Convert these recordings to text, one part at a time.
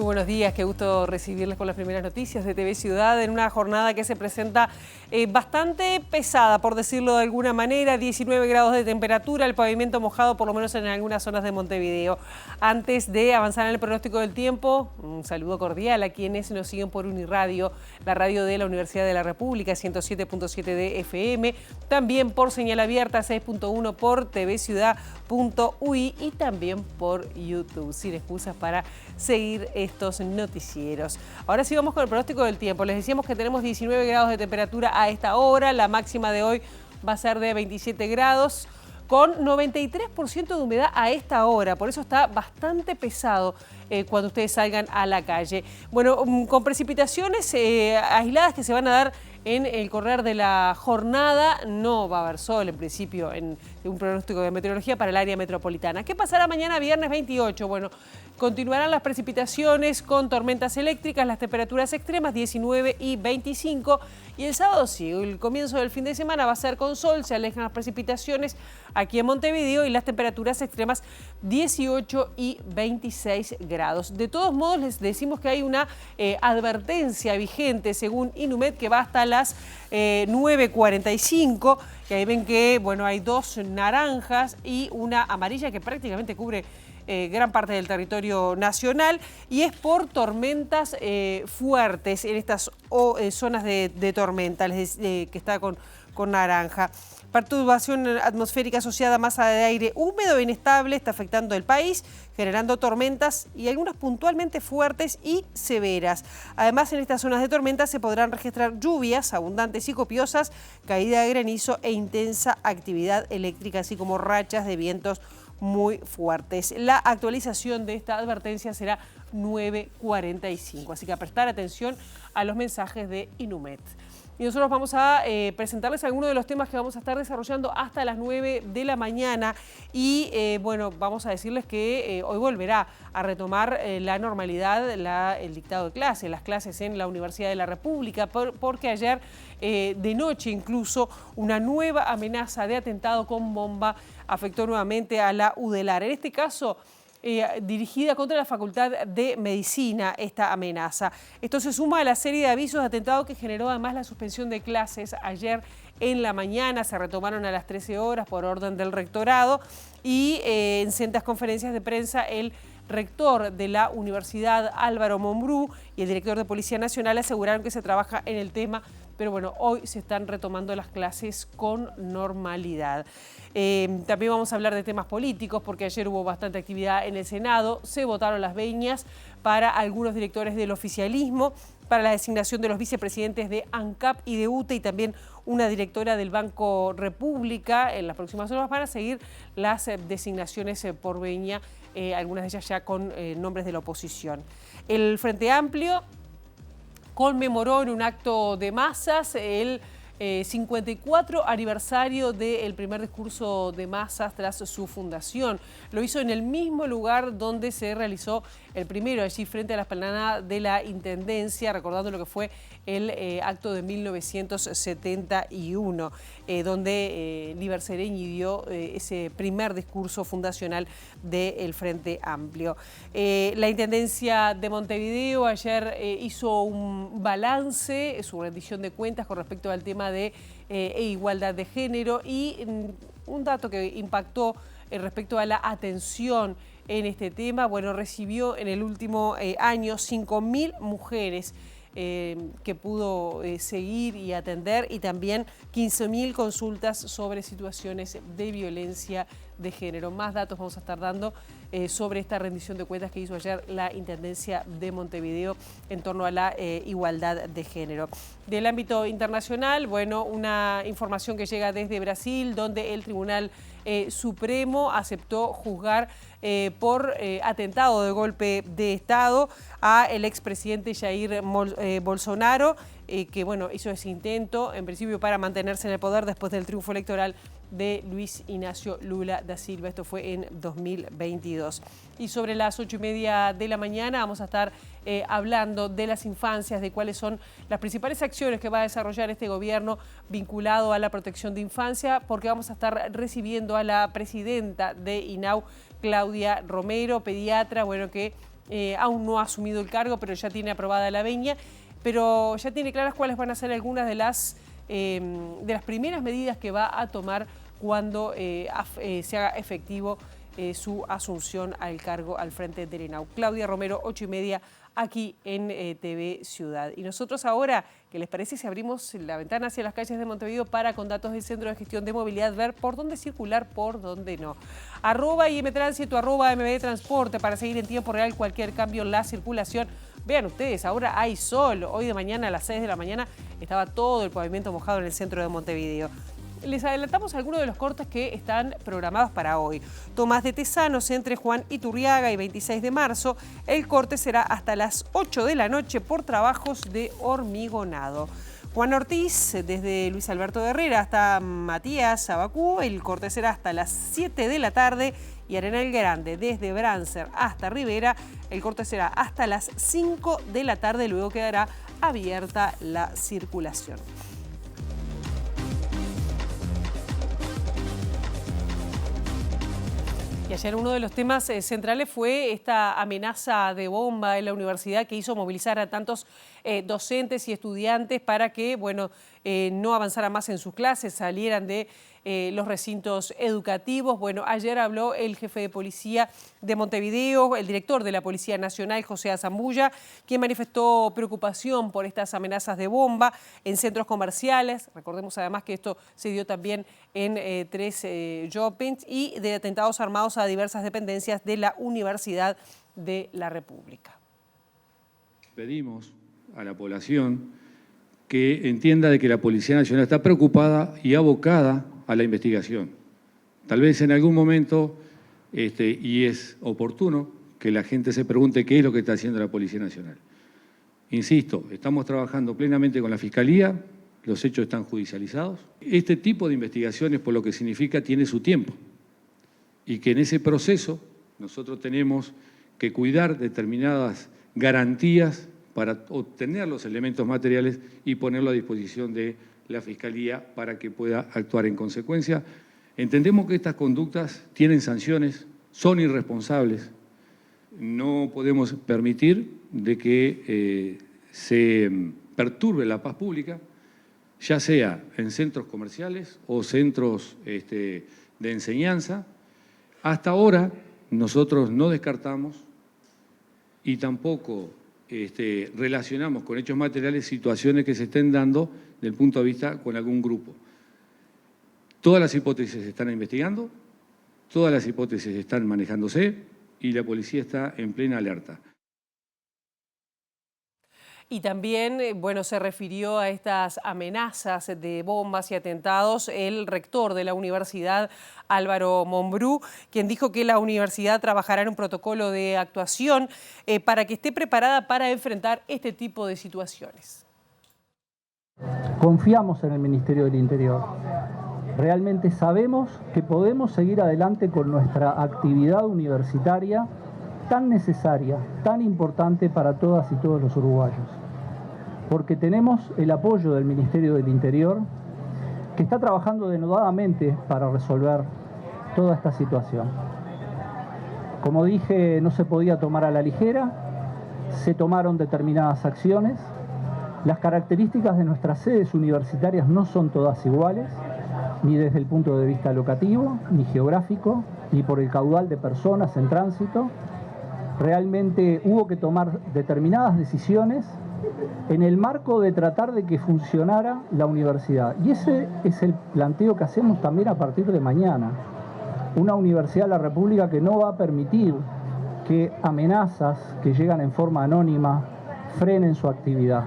Muy buenos días, qué gusto recibirles con las primeras noticias de TV Ciudad en una jornada que se presenta bastante pesada, por decirlo de alguna manera, 19 grados de temperatura, el pavimento mojado por lo menos en algunas zonas de Montevideo. Antes de avanzar en el pronóstico del tiempo, un saludo cordial a quienes nos siguen por Uniradio, la radio de la Universidad de la República, 107.7 de FM, también por señal abierta 6.1 por tvciudad.ui y también por YouTube, sin excusas para seguir estos noticieros. Ahora sí vamos con el pronóstico del tiempo. Les decíamos que tenemos 19 grados de temperatura a esta hora. La máxima de hoy va a ser de 27 grados con 93% de humedad a esta hora. Por eso está bastante pesado cuando ustedes salgan a la calle. Bueno, con precipitaciones aisladas que se van a dar en el correr de la jornada. No va a haber sol en principio en un pronóstico de meteorología para el área metropolitana. ¿Qué pasará mañana viernes 28? Bueno, continuarán las precipitaciones con tormentas eléctricas, las temperaturas extremas 19 y 25. Y el sábado sí, el comienzo del fin de semana va a ser con sol, se alejan las precipitaciones aquí en Montevideo y las temperaturas extremas 18 y 26 grados. De todos modos, les decimos que hay una advertencia vigente según Inumet que va hasta las 9:45, que ahí ven que bueno, hay dos naranjas y una amarilla que prácticamente cubre gran parte del territorio nacional y es por tormentas fuertes en estas zonas de tormenta, que está con naranja. Perturbación atmosférica asociada a masa de aire húmedo e inestable está afectando el país, generando tormentas y algunas puntualmente fuertes y severas. Además, en estas zonas de tormenta se podrán registrar lluvias abundantes y copiosas, caída de granizo e intensa actividad eléctrica, así como rachas de vientos muy fuertes. La actualización de esta advertencia será 9:45, así que a prestar atención a los mensajes de Inumet. Y nosotros vamos a presentarles algunos de los temas que vamos a estar desarrollando hasta las 9 de la mañana. Y bueno, vamos a decirles que hoy volverá a retomar la normalidad, el dictado de clases, las clases en la Universidad de la República, porque ayer de noche incluso una nueva amenaza de atentado con bomba afectó nuevamente a la UDELAR. En este caso, dirigida contra la Facultad de Medicina, esta amenaza. Esto se suma a la serie de avisos de atentado que generó además la suspensión de clases ayer en la mañana. Se retomaron a las 13 horas por orden del rectorado y en sendas conferencias de prensa el rector de la Universidad, Álvaro Mombrú, y el director de Policía Nacional aseguraron que se trabaja en el tema, pero bueno, hoy se están retomando las clases con normalidad. También vamos a hablar de temas políticos porque ayer hubo bastante actividad en el Senado, se votaron las venias para algunos directores del oficialismo, para la designación de los vicepresidentes de ANCAP y de UTE y también una directora del Banco República. En las próximas horas van a seguir las designaciones por venia, algunas de ellas ya con nombres de la oposición. El Frente Amplio conmemoró en un acto de masas el 54 aniversario del primer discurso de masas tras su fundación. Lo hizo en el mismo lugar donde se realizó el primero, allí frente a la explanada de la Intendencia, recordando lo que fue el acto de 1971, donde Líber Seregni dio ese primer discurso fundacional del Frente Amplio. La Intendencia de Montevideo ayer hizo un balance, su rendición de cuentas con respecto al tema de igualdad de género y un dato que impactó respecto a la atención en este tema. Bueno, recibió en el último año 5.000 mujeres que pudo seguir y atender y también 15.000 consultas sobre situaciones de violencia de género. Más datos vamos a estar dando sobre esta rendición de cuentas que hizo ayer la Intendencia de Montevideo en torno a la igualdad de género. Del ámbito internacional, bueno, una información que llega desde Brasil, donde el Tribunal Supremo aceptó juzgar por atentado de golpe de Estado a el expresidente Jair Bolsonaro, que bueno, hizo ese intento en principio para mantenerse en el poder después del triunfo electoral de Luis Ignacio Lula da Silva. Esto fue en 2022. Y sobre las 8:30 de la mañana vamos a estar hablando de las infancias, de cuáles son las principales acciones que va a desarrollar este gobierno vinculado a la protección de infancia, porque vamos a estar recibiendo a la presidenta de INAU, Claudia Romero, pediatra, bueno, que aún no ha asumido el cargo, pero ya tiene aprobada la venia, pero ya tiene claras cuáles van a ser algunas de las primeras medidas que va a tomar cuando se haga efectivo su asunción al cargo al frente del ENAU. Claudia Romero, 8:30, aquí en TV Ciudad. Y nosotros ahora, ¿qué les parece si abrimos la ventana hacia las calles de Montevideo para, con datos del Centro de Gestión de Movilidad, ver por dónde circular, por dónde no? @IMTránsito, @MBDtransporte, para seguir en tiempo real cualquier cambio en la circulación. Vean ustedes, ahora hay sol. Hoy de mañana a las 6 de la mañana estaba todo el pavimento mojado en el centro de Montevideo. Les adelantamos algunos de los cortes que están programados para hoy. Tomás de Tesanos entre Juan Iturriaga y 26 de marzo. El corte será hasta las 8 de la noche por trabajos de hormigonado. Juan Ortiz, desde Luis Alberto de Herrera hasta Matías Abacú. El corte será hasta las 7 de la tarde. Y Arenal Grande, desde Brancer hasta Rivera. El corte será hasta las 5 de la tarde. Luego quedará abierta la circulación. Y ayer uno de los temas centrales fue esta amenaza de bomba en la universidad que hizo movilizar a tantos docentes y estudiantes para que, no avanzaran más en sus clases, salieran de los recintos educativos. Bueno, ayer habló el jefe de policía de Montevideo, el director de la Policía Nacional, José Azambulla, quien manifestó preocupación por estas amenazas de bomba en centros comerciales. Recordemos además que esto se dio también en 3 shoppings y de atentados armados a diversas dependencias de la Universidad de la República. Pedimos a la población que entienda de que la Policía Nacional está preocupada y abocada a la investigación. Tal vez en algún momento, y es oportuno, que la gente se pregunte qué es lo que está haciendo la Policía Nacional. Insisto, estamos trabajando plenamente con la Fiscalía, los hechos están judicializados. Este tipo de investigaciones, por lo que significa, tiene su tiempo. Y que en ese proceso nosotros tenemos que cuidar determinadas garantías para obtener los elementos materiales y ponerlo a disposición de la Fiscalía para que pueda actuar en consecuencia. Entendemos que estas conductas tienen sanciones, son irresponsables. No podemos permitir de que se perturbe la paz pública, ya sea en centros comerciales o centros de enseñanza. Hasta ahora nosotros no descartamos y tampoco relacionamos con hechos materiales situaciones que se estén dando desde el punto de vista con algún grupo. Todas las hipótesis se están investigando, todas las hipótesis están manejándose y la policía está en plena alerta. Y también, se refirió a estas amenazas de bombas y atentados el rector de la universidad, Álvaro Mombrú, quien dijo que la universidad trabajará en un protocolo de actuación para que esté preparada para enfrentar este tipo de situaciones. Confiamos en el Ministerio del Interior. Realmente sabemos que podemos seguir adelante con nuestra actividad universitaria tan necesaria, tan importante para todas y todos los uruguayos. Porque tenemos el apoyo del Ministerio del Interior, que está trabajando denodadamente para resolver toda esta situación. Como dije, no se podía tomar a la ligera, se tomaron determinadas acciones. Las características de nuestras sedes universitarias no son todas iguales, ni desde el punto de vista locativo, ni geográfico, ni por el caudal de personas en tránsito. Realmente hubo que tomar determinadas decisiones en el marco de tratar de que funcionara la universidad. Y ese es el planteo que hacemos también a partir de mañana. Una universidad de la República que no va a permitir que amenazas que llegan en forma anónima frenen su actividad.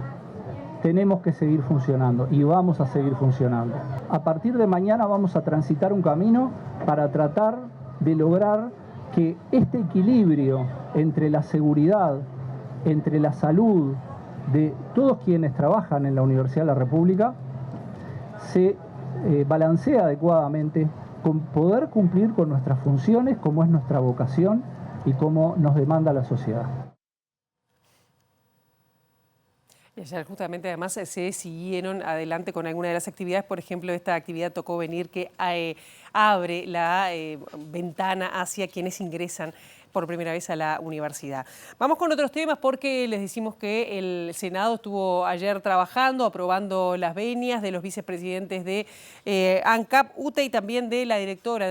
Tenemos que seguir funcionando y vamos a seguir funcionando. A partir de mañana vamos a transitar un camino para tratar de lograr que este equilibrio entre la seguridad, entre la salud de todos quienes trabajan en la Universidad de la República se balancee adecuadamente con poder cumplir con nuestras funciones, como es nuestra vocación y como nos demanda la sociedad. Y ayer justamente además se siguieron adelante con algunas de las actividades. Por ejemplo, esta actividad Tocó Venir que abre la ventana hacia quienes ingresan por primera vez a la universidad. Vamos con otros temas porque les decimos que el Senado estuvo ayer trabajando, aprobando las venias de los vicepresidentes de ANCAP, UTE y también de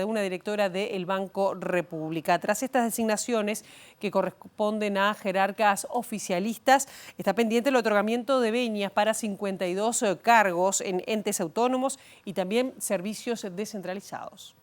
una directora del Banco República. Tras estas designaciones que corresponden a jerarcas oficialistas, está pendiente el otorgamiento de venias para 52 cargos en entes autónomos y también servicios descentralizados.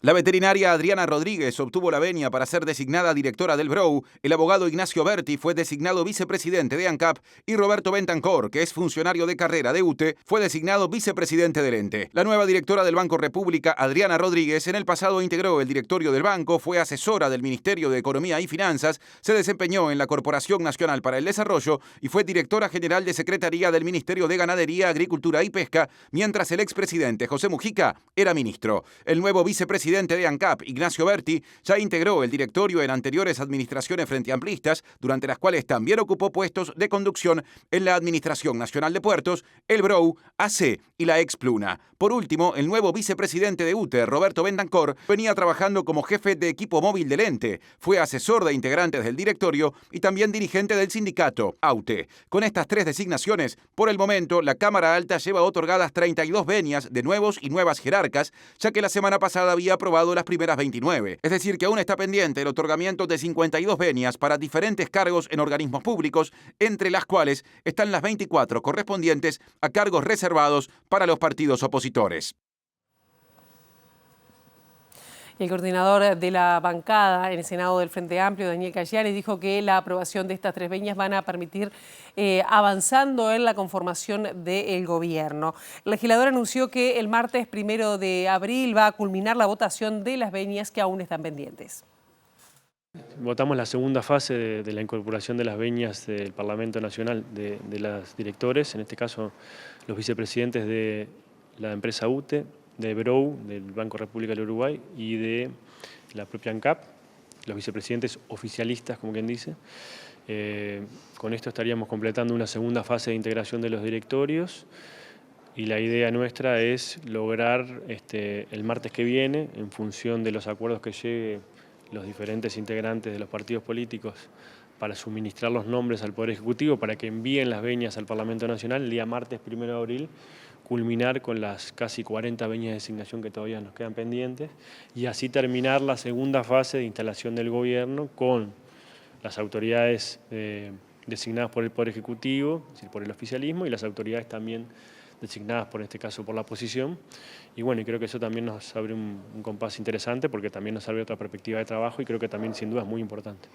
La veterinaria Adriana Rodríguez obtuvo la venia para ser designada directora del BROU, el abogado Ignacio Berti fue designado vicepresidente de ANCAP y Roberto Bentancor, que es funcionario de carrera de UTE, fue designado vicepresidente del ente. La nueva directora del Banco República, Adriana Rodríguez, en el pasado integró el directorio del banco, fue asesora del Ministerio de Economía y Finanzas, se desempeñó en la Corporación Nacional para el Desarrollo y fue directora general de Secretaría del Ministerio de Ganadería, Agricultura y Pesca, mientras el expresidente José Mujica era ministro. El nuevo vicepresidente de ANCAP, Ignacio Berti, ya integró el directorio en anteriores administraciones frente amplistas, durante las cuales también ocupó puestos de conducción en la Administración Nacional de Puertos, el BROU, AC y la Expluna. Por último, el nuevo vicepresidente de UTE, Roberto Bentancor, venía trabajando como jefe de equipo móvil del ente, fue asesor de integrantes del directorio y también dirigente del sindicato, AUTE. Con estas tres designaciones, por el momento, la Cámara Alta lleva otorgadas 32 venias de nuevos y nuevas jerarcas, ya que la semana pasada había aprobado las primeras 29. Es decir, que aún está pendiente el otorgamiento de 52 venias para diferentes cargos en organismos públicos, entre las cuales están las 24 correspondientes a cargos reservados para los partidos opositores. El coordinador de la bancada en el Senado del Frente Amplio, Daniel Cagliari, dijo que la aprobación de estas tres venias van a permitir avanzando en la conformación del gobierno. El legislador anunció que el martes 1 de abril va a culminar la votación de las venias que aún están pendientes. Votamos la segunda fase de la incorporación de las venias del Parlamento Nacional de los directores, en este caso los vicepresidentes de la empresa UTE, de BROU, del Banco República del Uruguay, y de la propia ANCAP, los vicepresidentes oficialistas, como quien dice. Con esto estaríamos completando una segunda fase de integración de los directorios y la idea nuestra es lograr el martes que viene, en función de los acuerdos que lleguen los diferentes integrantes de los partidos políticos, para suministrar los nombres al Poder Ejecutivo para que envíen las venias al Parlamento Nacional el día martes 1 de abril, culminar con las casi 40 venias de designación que todavía nos quedan pendientes y así terminar la segunda fase de instalación del gobierno con las autoridades designadas por el Poder Ejecutivo, es decir, por el oficialismo, y las autoridades también designadas, por este caso, por la oposición. Y bueno, y creo que eso también nos abre un compás interesante porque también nos abre otra perspectiva de trabajo y creo que también sin duda es muy importante.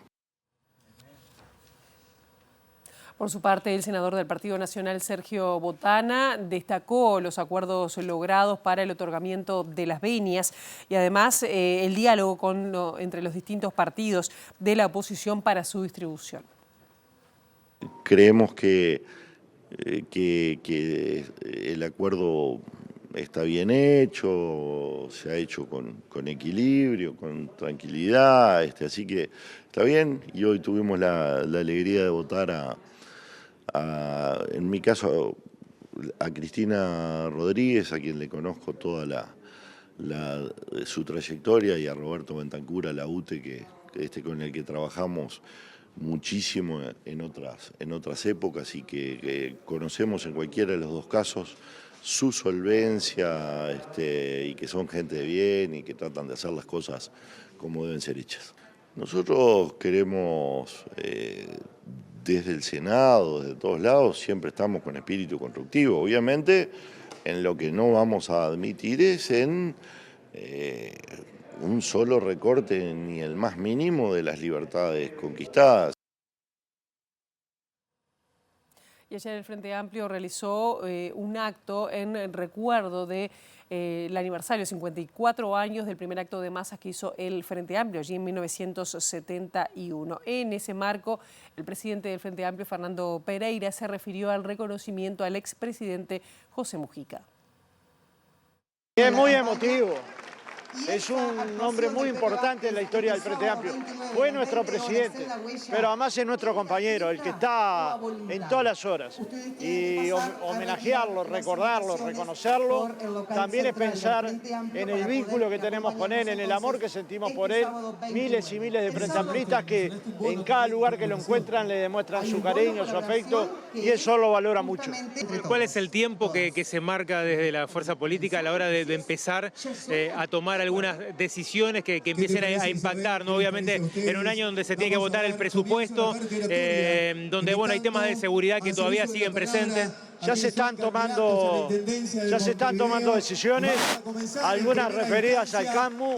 Por su parte, el senador del Partido Nacional, Sergio Botana, destacó los acuerdos logrados para el otorgamiento de las venias y además el diálogo entre los distintos partidos de la oposición para su distribución. Creemos que el acuerdo está bien hecho, se ha hecho con equilibrio, con tranquilidad, así que está bien. Y hoy tuvimos la alegría de votar en mi caso, a Cristina Rodríguez, a quien le conozco toda su trayectoria, y a Roberto Bentancur, a la UTE, con el que trabajamos muchísimo en otras épocas y que conocemos en cualquiera de los dos casos su solvencia y que son gente de bien y que tratan de hacer las cosas como deben ser hechas. Nosotros queremos, desde el Senado, desde todos lados, siempre estamos con espíritu constructivo. Obviamente, en lo que no vamos a admitir es en un solo recorte, ni el más mínimo, de las libertades conquistadas. Y ayer el Frente Amplio realizó un acto en recuerdo de el aniversario, 54 años del primer acto de masas que hizo el Frente Amplio, allí en 1971. En ese marco, el presidente del Frente Amplio, Fernando Pereira, se refirió al reconocimiento al expresidente José Mujica. Es muy emotivo, es un hombre muy importante en la historia del Frente Amplio. Fue nuestro presidente, pero además es nuestro compañero, el que está en todas las horas. Y homenajearlo, recordarlo, reconocerlo, también es pensar en el vínculo que tenemos con él, en el amor que sentimos por él. Miles y miles de frente amplistas que en cada lugar que lo encuentran le demuestran su cariño, su afecto, y eso lo valora mucho. ¿Cuál es el tiempo que se marca desde la fuerza política a la hora de empezar a tomar algunas decisiones que empiecen a impactar, ¿no? Obviamente en un año donde se tiene que votar el presupuesto, donde bueno, hay temas de seguridad que todavía siguen presentes? Ya se están tomando decisiones, algunas referidas al CASMU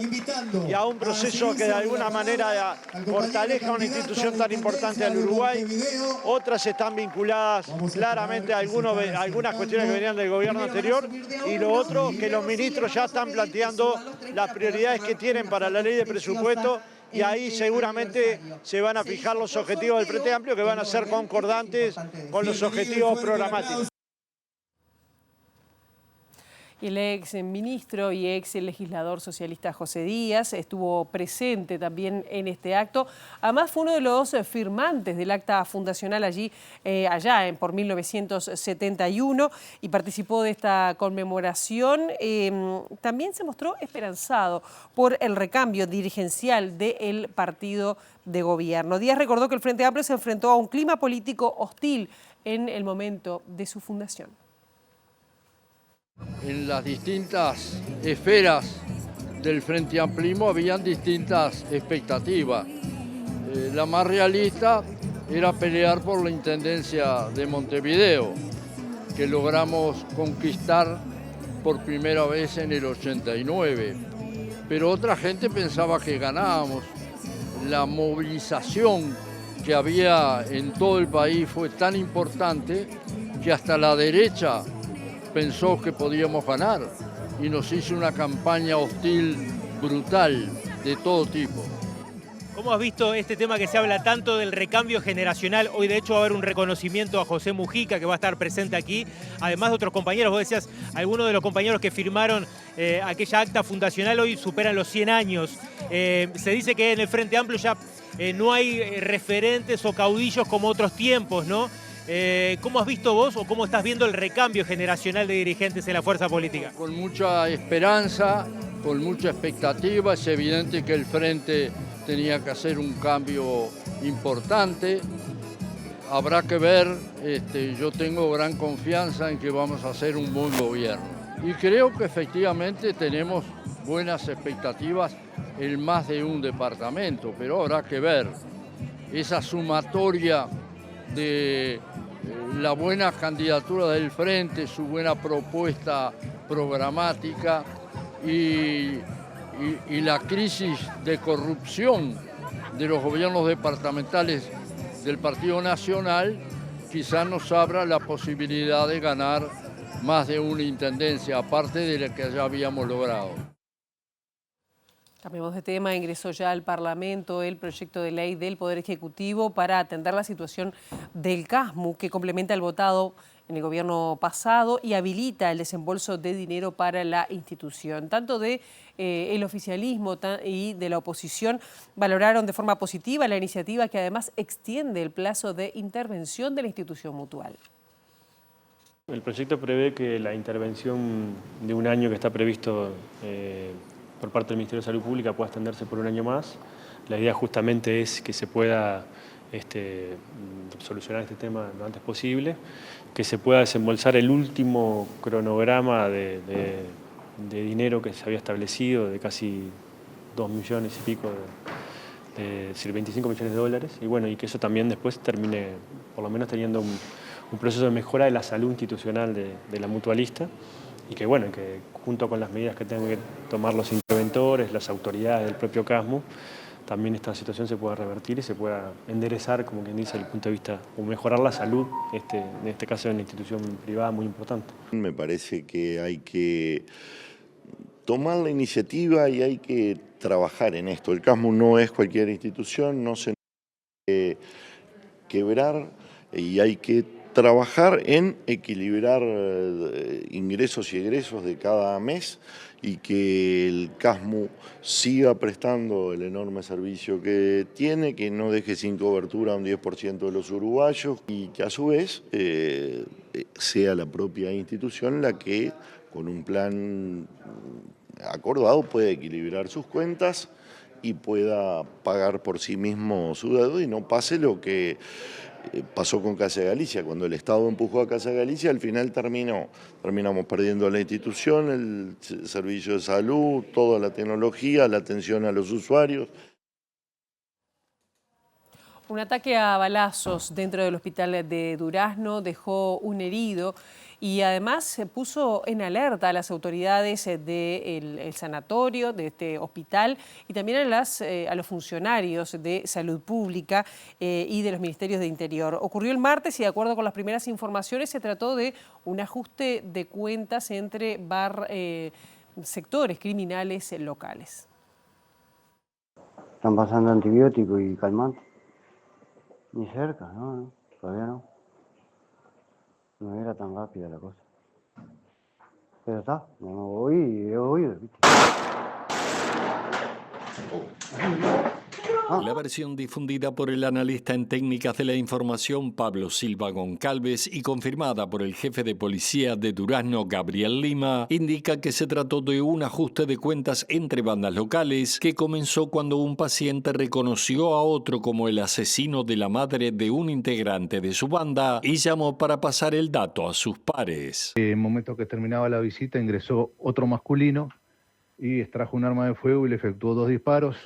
y a un proceso que de alguna manera fortalezca una institución tan importante del Uruguay. Otras están vinculadas claramente a algunas cuestiones que venían del gobierno anterior, y lo otro, que los ministros ya están planteando las prioridades que tienen para la ley de presupuesto, y ahí seguramente se van a fijar los objetivos del Frente Amplio, que van a ser concordantes con los objetivos programáticos. El ex ministro y ex legislador socialista José Díaz estuvo presente también en este acto. Además fue uno de los firmantes del acta fundacional allá por 1971, y participó de esta conmemoración. También se mostró esperanzado por el recambio dirigencial del partido de gobierno. Díaz recordó que el Frente Amplio se enfrentó a un clima político hostil en el momento de su fundación. En las distintas esferas del Frente Amplismo habían distintas expectativas. La más realista era pelear por la Intendencia de Montevideo, que logramos conquistar por primera vez en el 89. Pero otra gente pensaba que ganábamos. La movilización que había en todo el país fue tan importante que hasta la derecha pensó que podíamos ganar y nos hizo una campaña hostil, brutal, de todo tipo. ¿Cómo has visto este tema que se habla tanto del recambio generacional? Hoy de hecho va a haber un reconocimiento a José Mujica, que va a estar presente aquí, además de otros compañeros. Vos decías, algunos de los compañeros que firmaron aquella acta fundacional hoy superan los 100 años. Se dice que en el Frente Amplio ya no hay referentes o caudillos como otros tiempos, ¿no? ¿Cómo has visto vos o cómo estás viendo el recambio generacional de dirigentes en la fuerza política? Con mucha esperanza, con mucha expectativa. Es evidente que el Frente tenía que hacer un cambio importante. Habrá que ver, yo tengo gran confianza en que vamos a hacer un buen gobierno. Y creo que efectivamente tenemos buenas expectativas en más de un departamento, pero habrá que ver esa sumatoria de la buena candidatura del Frente, su buena propuesta programática y la crisis de corrupción de los gobiernos departamentales del Partido Nacional, quizás nos abra la posibilidad de ganar más de una intendencia, aparte de la que ya habíamos logrado. Cambiemos de tema. Ingresó ya al Parlamento el proyecto de ley del Poder Ejecutivo para atender la situación del CASMU, que complementa el votado en el gobierno pasado y habilita el desembolso de dinero para la institución. Tanto de el oficialismo y de la oposición valoraron de forma positiva la iniciativa, que además extiende el plazo de intervención de la institución mutual. El proyecto prevé que la intervención de un año que está previsto por parte del Ministerio de Salud Pública pueda extenderse por un año más. La idea justamente es que se pueda solucionar este tema lo antes posible, que se pueda desembolsar el último cronograma de dinero que se había establecido, de casi 2 millones y pico, es decir, 25 millones de dólares, y bueno, y que eso también después termine por lo menos teniendo un proceso de mejora de la salud institucional de la mutualista, y que bueno, que junto con las medidas que tengan que tomar los interventores, las autoridades del propio CASMU, también esta situación se pueda revertir y se pueda enderezar, como quien dice, desde el punto de vista, o mejorar la salud, en este caso de una institución privada muy importante. Me parece que hay que tomar la iniciativa y hay que trabajar en esto. El CASMU no es cualquier institución, no se puede quebrar y hay que trabajar en equilibrar ingresos y egresos de cada mes y que el CASMU siga prestando el enorme servicio que tiene, que no deje sin cobertura a un 10% de los uruguayos y que a su vez sea la propia institución la que con un plan acordado pueda equilibrar sus cuentas y pueda pagar por sí mismo su deuda y no pase lo que pasó con Casa de Galicia. Cuando el Estado empujó a Casa de Galicia, al final terminamos perdiendo la institución, el servicio de salud, toda la tecnología, la atención a los usuarios. Un ataque a balazos dentro del hospital de Durazno dejó un herido y además se puso en alerta a las autoridades del sanatorio, de este hospital y también a los funcionarios de salud pública y de los ministerios de Interior. Ocurrió el martes y de acuerdo con las primeras informaciones se trató de un ajuste de cuentas entre sectores criminales locales. Están pasando antibióticos y calmantes. Ni cerca, no, todavía no. No era tan rápida la cosa. Pero está, no voy y he oído, ¿viste? La versión difundida por el analista en técnicas de la información Pablo Silva Goncalves y confirmada por el jefe de policía de Durazno, Gabriel Lima, indica que se trató de un ajuste de cuentas entre bandas locales que comenzó cuando un paciente reconoció a otro como el asesino de la madre de un integrante de su banda y llamó para pasar el dato a sus pares. En el momento que terminaba la visita ingresó otro masculino y extrajo un arma de fuego y le efectuó 2 disparos.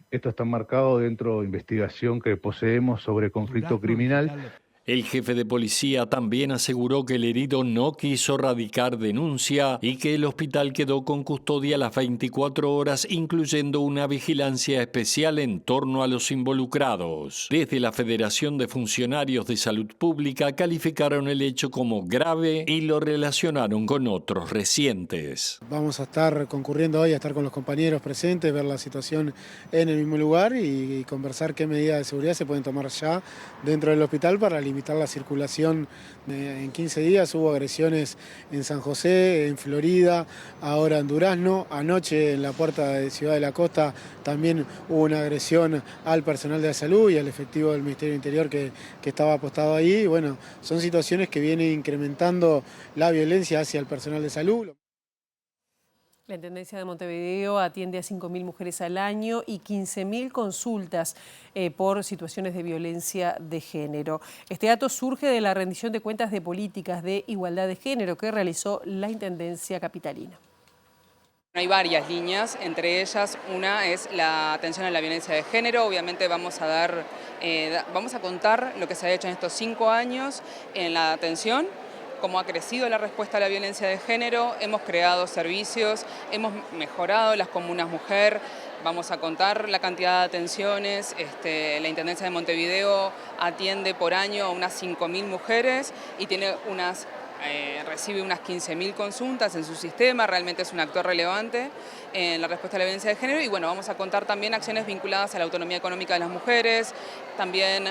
Esto está marcado dentro de investigación que poseemos sobre conflicto criminal. El jefe de policía también aseguró que el herido no quiso radicar denuncia y que el hospital quedó con custodia las 24 horas, incluyendo una vigilancia especial en torno a los involucrados. Desde la Federación de Funcionarios de Salud Pública calificaron el hecho como grave y lo relacionaron con otros recientes. Vamos a estar concurriendo hoy a estar con los compañeros presentes, ver la situación en el mismo lugar y conversar qué medidas de seguridad se pueden tomar ya dentro del hospital para limitar la circulación. En 15 días hubo agresiones en San José, en Florida, ahora en Durazno. Anoche en la puerta de Ciudad de la Costa también hubo una agresión al personal de la salud y al efectivo del Ministerio del Interior que estaba apostado ahí. Y bueno, son situaciones que vienen incrementando la violencia hacia el personal de salud. La Intendencia de Montevideo atiende a 5.000 mujeres al año y 15.000 consultas por situaciones de violencia de género. Este dato surge de la rendición de cuentas de políticas de igualdad de género que realizó la Intendencia capitalina. Hay varias líneas, entre ellas una es la atención a la violencia de género. Obviamente vamos a contar lo que se ha hecho en estos 5 años en la atención, cómo ha crecido la respuesta a la violencia de género, hemos creado servicios, hemos mejorado las comunas mujer, vamos a contar la cantidad de atenciones, la Intendencia de Montevideo atiende por año a unas 5.000 mujeres y tiene recibe unas 15.000 consultas en su sistema, realmente es un actor relevante en la respuesta a la violencia de género y bueno, vamos a contar también acciones vinculadas a la autonomía económica de las mujeres, también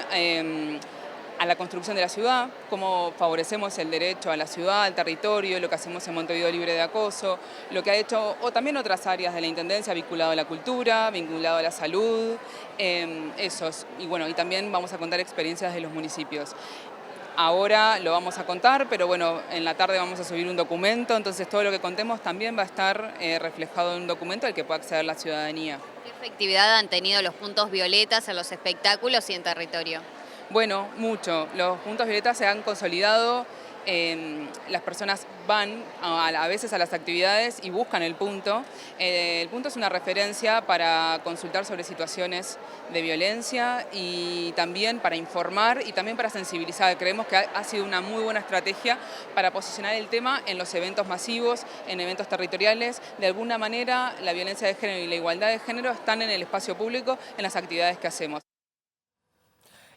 a la construcción de la ciudad, cómo favorecemos el derecho a la ciudad, al territorio, lo que hacemos en Montevideo libre de acoso, lo que ha hecho, o también otras áreas de la Intendencia vinculado a la cultura, vinculado a la salud, y bueno, y también vamos a contar experiencias de los municipios. Ahora lo vamos a contar, pero bueno, en la tarde vamos a subir un documento, entonces todo lo que contemos también va a estar reflejado en un documento al que pueda acceder la ciudadanía. ¿Qué efectividad han tenido los puntos violetas en los espectáculos y en territorio? Bueno, mucho. Los puntos violetas se han consolidado, las personas van a veces a las actividades y buscan el punto. El punto es una referencia para consultar sobre situaciones de violencia y también para informar y también para sensibilizar. Creemos que ha sido una muy buena estrategia para posicionar el tema en los eventos masivos, en eventos territoriales. De alguna manera, la violencia de género y la igualdad de género están en el espacio público, en las actividades que hacemos.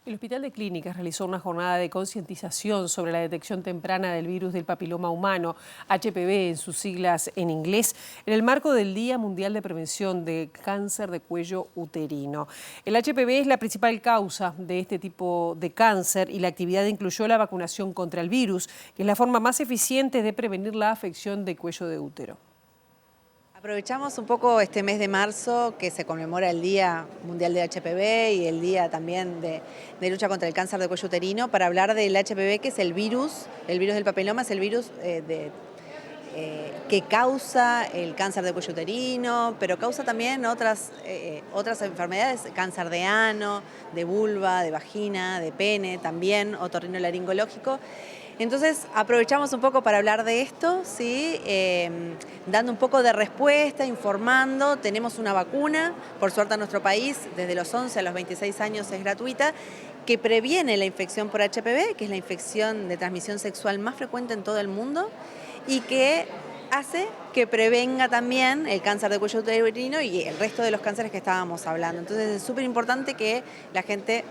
El Hospital de Clínicas realizó una jornada de concientización sobre la detección temprana del virus del papiloma humano, HPV en sus siglas en inglés, en el marco del Día Mundial de Prevención de Cáncer de Cuello Uterino. El HPV es la principal causa de este tipo de cáncer y la actividad incluyó la vacunación contra el virus, que es la forma más eficiente de prevenir la afección de cuello de útero. Aprovechamos un poco este mes de marzo que se conmemora el Día Mundial del HPV y el Día también de lucha contra el cáncer de cuello uterino para hablar del HPV, que es el virus del papiloma, es el virus que causa el cáncer de cuello uterino, pero causa también otras enfermedades, cáncer de ano, de vulva, de vagina, de pene, también otorrinolaringológico. Entonces aprovechamos un poco para hablar de esto, ¿sí? Dando un poco de respuesta, informando. Tenemos una vacuna, por suerte en nuestro país, desde los 11 a los 26 años es gratuita, que previene la infección por HPV, que es la infección de transmisión sexual más frecuente en todo el mundo, y que hace que prevenga también el cáncer de cuello uterino y el resto de los cánceres que estábamos hablando. Entonces es súper importante que la gente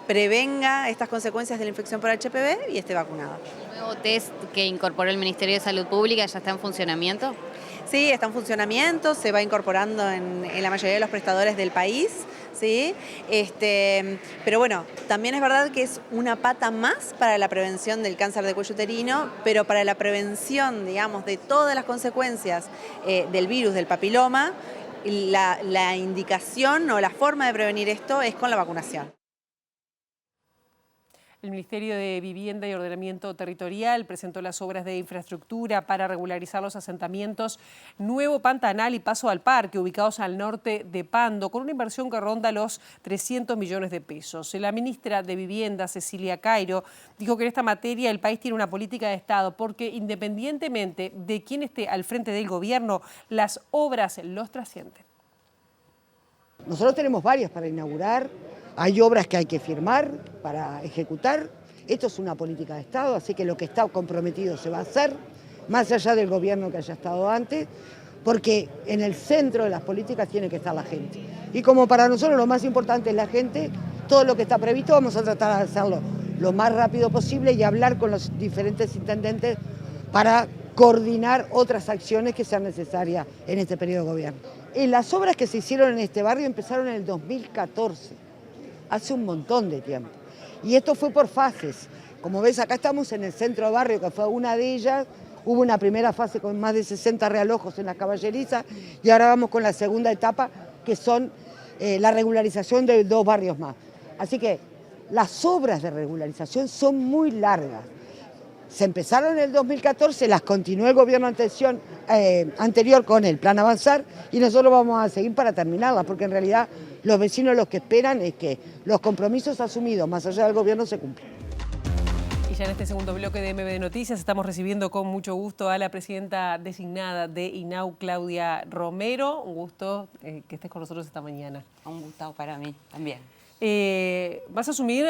prevenga estas consecuencias de la infección por HPV y esté vacunado. ¿El nuevo test que incorporó el Ministerio de Salud Pública ya está en funcionamiento? Sí, está en funcionamiento, se va incorporando en la mayoría de los prestadores del país, ¿sí? Pero bueno, también es verdad que es una pata más para la prevención del cáncer de cuello uterino, pero para la prevención, digamos, de todas las consecuencias del virus, del papiloma, la indicación o la forma de prevenir esto es con la vacunación. El Ministerio de Vivienda y Ordenamiento Territorial presentó las obras de infraestructura para regularizar los asentamientos Nuevo Pantanal y Paso al Parque, ubicados al norte de Pando, con una inversión que ronda los 300 millones de pesos. La ministra de Vivienda, Cecilia Cairo, dijo que en esta materia el país tiene una política de Estado porque independientemente de quién esté al frente del gobierno, las obras los trascienden. Nosotros tenemos varias para inaugurar. Hay obras que hay que firmar para ejecutar. Esto es una política de Estado, así que lo que está comprometido se va a hacer, más allá del gobierno que haya estado antes, porque en el centro de las políticas tiene que estar la gente. Y como para nosotros lo más importante es la gente, todo lo que está previsto vamos a tratar de hacerlo lo más rápido posible y hablar con los diferentes intendentes para coordinar otras acciones que sean necesarias en este periodo de gobierno. Las obras que se hicieron en este barrio empezaron en el 2014. Hace un montón de tiempo. Y esto fue por fases. Como ves, acá estamos en el centro de barrio, que fue una de ellas. Hubo una primera fase con más de 60 realojos en las caballerizas y ahora vamos con la segunda etapa, que son la regularización de 2 barrios más. Así que las obras de regularización son muy largas. Se empezaron en el 2014, las continuó el gobierno anterior con el Plan Avanzar y nosotros vamos a seguir para terminarlas, porque en realidad los vecinos lo que esperan es que los compromisos asumidos más allá del gobierno se cumplan. Y ya en este segundo bloque de MB Noticias estamos recibiendo con mucho gusto a la presidenta designada de INAU, Claudia Romero. Un gusto que estés con nosotros esta mañana. Un gusto para mí también. Vas a asumir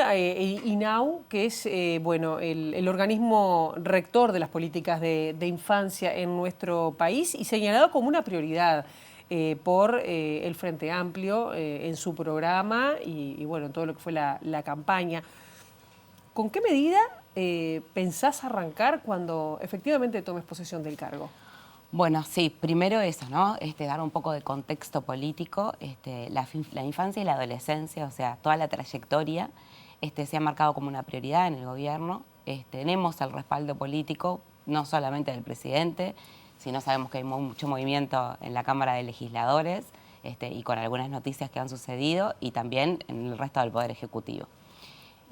INAU, que es el organismo rector de las políticas de infancia en nuestro país y señalado como una prioridad por el Frente Amplio en su programa y en todo lo que fue la campaña. ¿Con qué medida pensás arrancar cuando efectivamente tomes posesión del cargo? Bueno, sí, primero eso, ¿no? Dar un poco de contexto político. La infancia y la adolescencia, o sea, toda la trayectoria, se ha marcado como una prioridad en el gobierno. Tenemos el respaldo político, no solamente del presidente, sino sabemos que hay mucho movimiento en la Cámara de Legisladores y con algunas noticias que han sucedido y también en el resto del Poder Ejecutivo.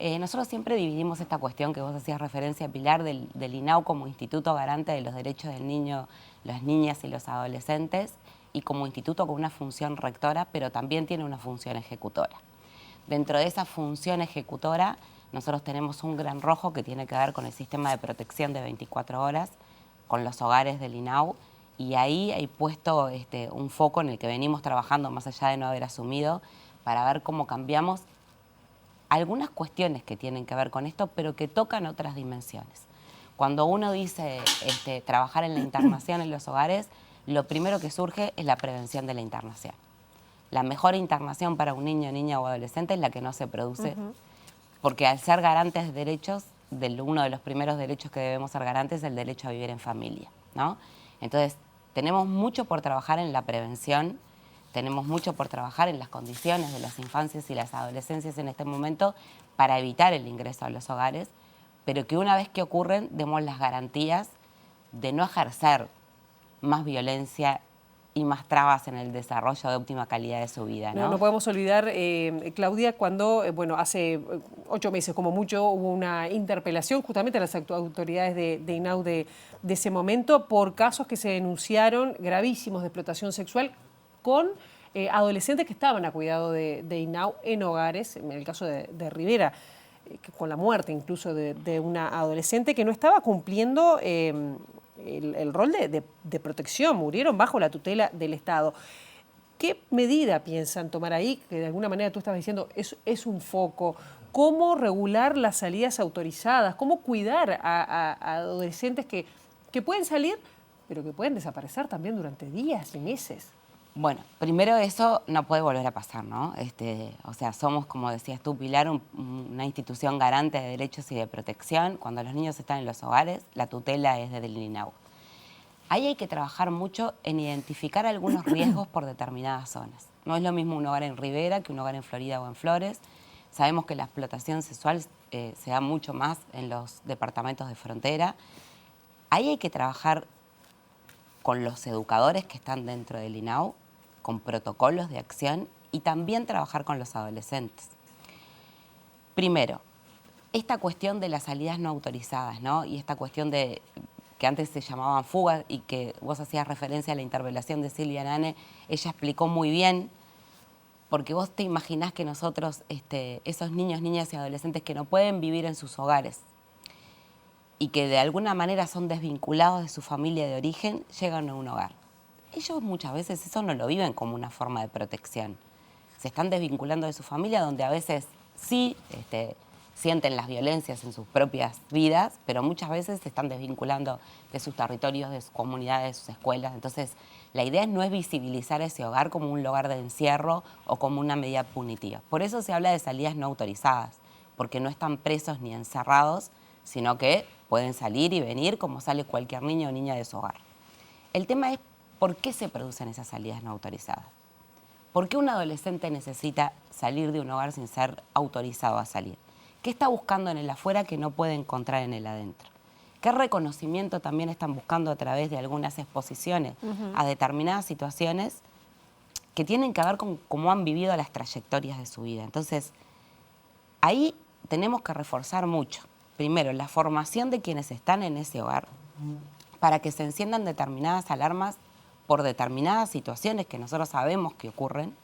Nosotros siempre dividimos esta cuestión que vos hacías referencia, Pilar, del INAU como instituto garante de los derechos del niño, las niñas y los adolescentes y como instituto con una función rectora, pero también tiene una función ejecutora. Dentro de esa función ejecutora, nosotros tenemos un gran rojo que tiene que ver con el sistema de protección de 24 horas, con los hogares del INAU, y ahí hay puesto un foco en el que venimos trabajando más allá de no haber asumido para ver cómo cambiamos algunas cuestiones que tienen que ver con esto, pero que tocan otras dimensiones. Cuando uno dice trabajar en la internación en los hogares, lo primero que surge es la prevención de la internación. La mejor internación para un niño, niña o adolescente es la que no se produce porque al ser garantes de derechos, uno de los primeros derechos que debemos ser garantes es el derecho a vivir en familia, ¿no? Entonces, tenemos mucho por trabajar en la prevención, tenemos mucho por trabajar en las condiciones de las infancias y las adolescencias en este momento para evitar el ingreso a los hogares, pero que una vez que ocurren, demos las garantías de no ejercer más violencia y más trabas en el desarrollo de óptima calidad de su vida, ¿no? No podemos olvidar, Claudia, cuando, hace 8 meses como mucho hubo una interpelación justamente a las autoridades de INAU de ese momento por casos que se denunciaron gravísimos de explotación sexual con adolescentes que estaban a cuidado de INAU en hogares, en el caso de Rivera, con la muerte incluso de una adolescente que no estaba cumpliendo el rol de protección, murieron bajo la tutela del Estado. ¿Qué medida piensan tomar ahí? Que de alguna manera tú estabas diciendo, es un foco. ¿Cómo regular las salidas autorizadas? ¿Cómo cuidar a adolescentes que pueden salir, pero que pueden desaparecer también durante días y meses? Bueno, primero eso no puede volver a pasar, ¿no? O sea, somos, como decías tú, Pilar, una institución garante de derechos y de protección. Cuando los niños están en los hogares, la tutela es del INAU. Ahí hay que trabajar mucho en identificar algunos riesgos por determinadas zonas. No es lo mismo un hogar en Rivera que un hogar en Florida o en Flores. Sabemos que la explotación sexual se da mucho más en los departamentos de frontera. Ahí hay que trabajar con los educadores que están dentro del INAU, con protocolos de acción y también trabajar con los adolescentes. Primero, esta cuestión de las salidas no autorizadas, ¿no? Y esta cuestión de que antes se llamaban fugas y que vos hacías referencia a la interpelación de Silvia Nane, ella explicó muy bien, porque vos te imaginás que nosotros, esos niños, niñas y adolescentes que no pueden vivir en sus hogares y que de alguna manera son desvinculados de su familia de origen, llegan a un hogar. Ellos muchas veces eso no lo viven como una forma de protección. Se están desvinculando de su familia, donde a veces sí sienten las violencias en sus propias vidas, pero muchas veces se están desvinculando de sus territorios, de sus comunidades, de sus escuelas. Entonces, la idea no es visibilizar ese hogar como un lugar de encierro o como una medida punitiva. Por eso se habla de salidas no autorizadas, porque no están presos ni encerrados, sino que pueden salir y venir como sale cualquier niño o niña de su hogar. El tema es por qué se producen esas salidas no autorizadas. ¿Por qué un adolescente necesita salir de un hogar sin ser autorizado a salir? ¿Qué está buscando en el afuera que no puede encontrar en el adentro? ¿Qué reconocimiento también están buscando a través de algunas exposiciones a determinadas situaciones que tienen que ver con cómo han vivido las trayectorias de su vida? Entonces, ahí tenemos que reforzar mucho. Primero, la formación de quienes están en ese hogar para que se enciendan determinadas alarmas por determinadas situaciones que nosotros sabemos que ocurren.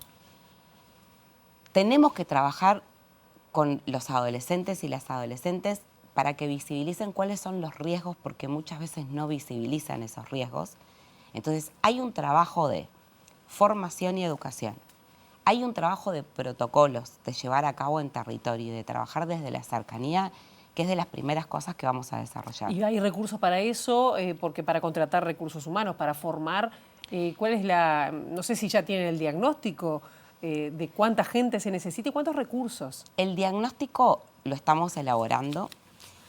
Tenemos que trabajar con los adolescentes y las adolescentes para que visibilicen cuáles son los riesgos, porque muchas veces no visibilizan esos riesgos. Entonces, hay un trabajo de formación y educación. Hay un trabajo de protocolos, de llevar a cabo en territorio y de trabajar desde la cercanía, que es de las primeras cosas que vamos a desarrollar. ¿Y hay recursos para eso? Porque para contratar recursos humanos, para formar, ¿cuál es la...? No sé si ya tienen el diagnóstico de cuánta gente se necesita y cuántos recursos. El diagnóstico lo estamos elaborando,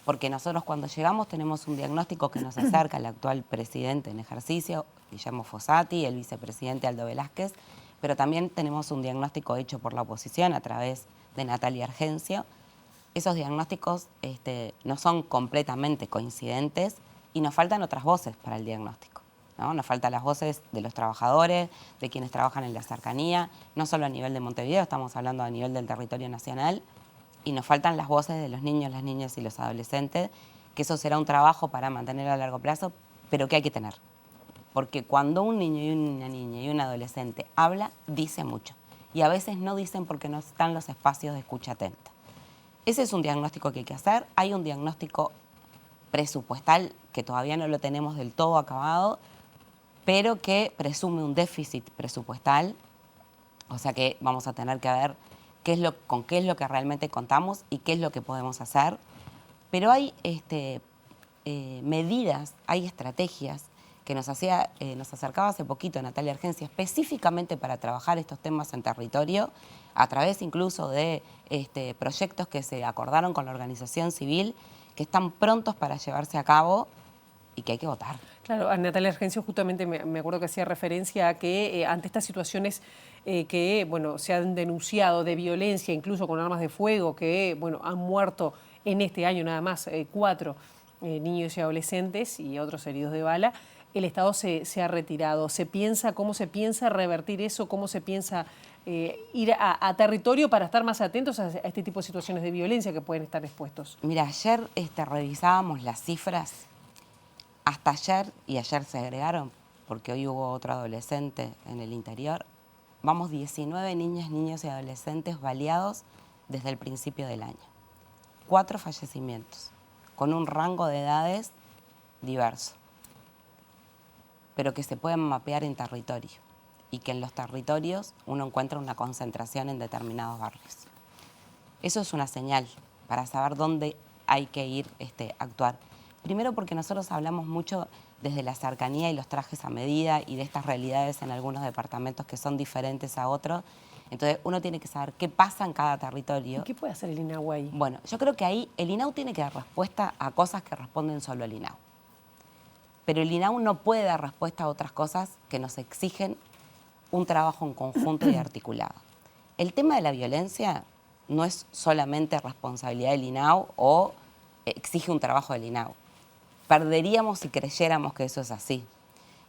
porque nosotros cuando llegamos tenemos un diagnóstico que nos acerca al actual presidente en ejercicio, Guillermo Fossati, el vicepresidente Aldo Velázquez, pero también tenemos un diagnóstico hecho por la oposición a través de Natalia Argencio. Esos diagnósticos no son completamente coincidentes y nos faltan otras voces para el diagnóstico, ¿no? Nos faltan las voces de los trabajadores, de quienes trabajan en la cercanía, no solo a nivel de Montevideo, estamos hablando a nivel del territorio nacional, y nos faltan las voces de los niños, las niñas y los adolescentes, que eso será un trabajo para mantener a largo plazo, pero que hay que tener. Porque cuando un niño y una niña y un adolescente habla, dice mucho. Y a veces no dicen porque no están los espacios de escucha atenta. Ese es un diagnóstico que hay que hacer. Hay un diagnóstico presupuestal que todavía no lo tenemos del todo acabado, pero que presume un déficit presupuestal. O sea que vamos a tener que ver con qué es lo que realmente contamos y qué es lo que podemos hacer. Pero hay medidas, hay estrategias que nos acercaba hace poquito Natalia Argencia, específicamente para trabajar estos temas en territorio, a través incluso de proyectos que se acordaron con la organización civil, que están prontos para llevarse a cabo y que hay que votar. Claro, a Natalia Argencio justamente me acuerdo que hacía referencia a que ante estas situaciones que se han denunciado de violencia, incluso con armas de fuego, que han muerto en este año nada más 4 niños y adolescentes y otros heridos de bala, el Estado se ha retirado. ¿Cómo se piensa revertir eso? ¿Cómo se piensa ir a territorio para estar más atentos a este tipo de situaciones de violencia que pueden estar expuestos? Mira, ayer revisábamos las cifras. Hasta ayer, y ayer se agregaron, porque hoy hubo otro adolescente en el interior, vamos 19 niñas, niños y adolescentes baleados desde el principio del año. 4 fallecimientos, con un rango de edades diverso, pero que se pueden mapear en territorio y que en los territorios uno encuentra una concentración en determinados barrios. Eso es una señal para saber dónde hay que ir a actuar. Primero porque nosotros hablamos mucho desde la cercanía y los trajes a medida y de estas realidades en algunos departamentos que son diferentes a otros. Entonces uno tiene que saber qué pasa en cada territorio. ¿Y qué puede hacer el INAU ahí? Bueno, yo creo que ahí el INAU tiene que dar respuesta a cosas que responden solo al INAU. Pero el INAU no puede dar respuesta a otras cosas que nos exigen un trabajo en conjunto y articulado. El tema de la violencia no es solamente responsabilidad del INAU o exige un trabajo del INAU. Perderíamos si creyéramos que eso es así.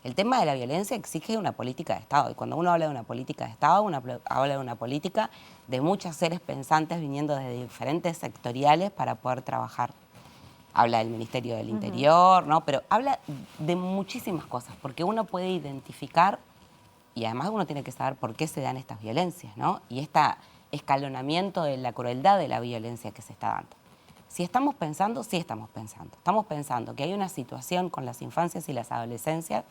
El tema de la violencia exige una política de Estado. Y cuando uno habla de una política de Estado, uno habla de una política de muchos seres pensantes viniendo desde diferentes sectoriales para poder trabajar. Habla del Ministerio del Interior, ¿no? Pero habla de muchísimas cosas, porque uno puede identificar, y además uno tiene que saber por qué se dan estas violencias, ¿no? Y este escalonamiento de la crueldad de la violencia que se está dando. Si estamos pensando, sí estamos pensando. Estamos pensando que hay una situación con las infancias y las adolescencias